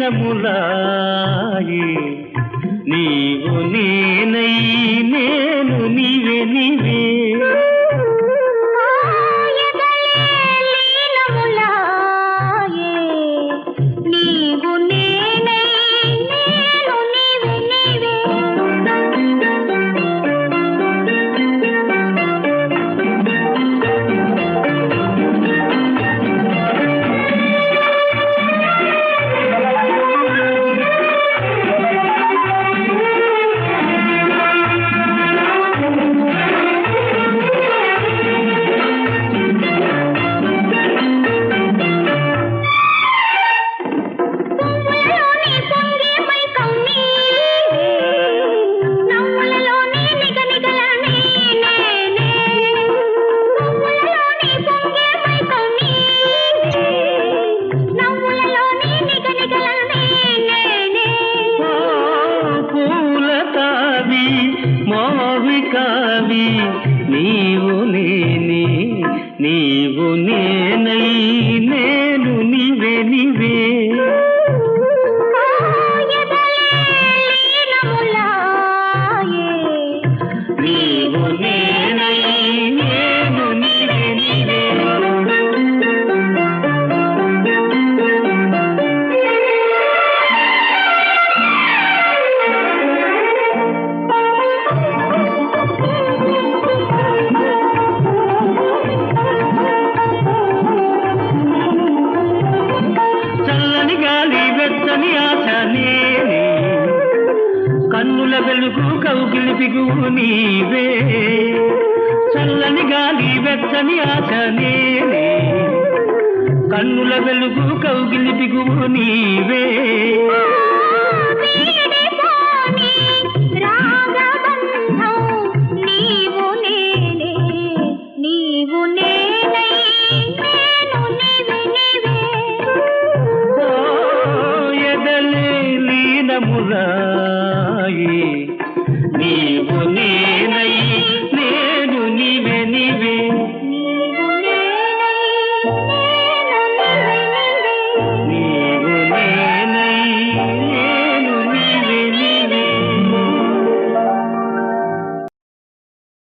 లీనములాయి నీవు నేనై నేను నీవే నీవే మోవికావి నీవు నేనే నీవు నేనై నేను నీవే నీవే నీవు నేనై నేను నీవే నీవే కన్నుల వెలుగు కౌగిలి బిగువు నీవే చల్లని గాలి వెచ్చని ఆశ నేనే కన్నుల వెలుగు కౌగిలి బిగువు నీవే ఎదలే లీనములాయి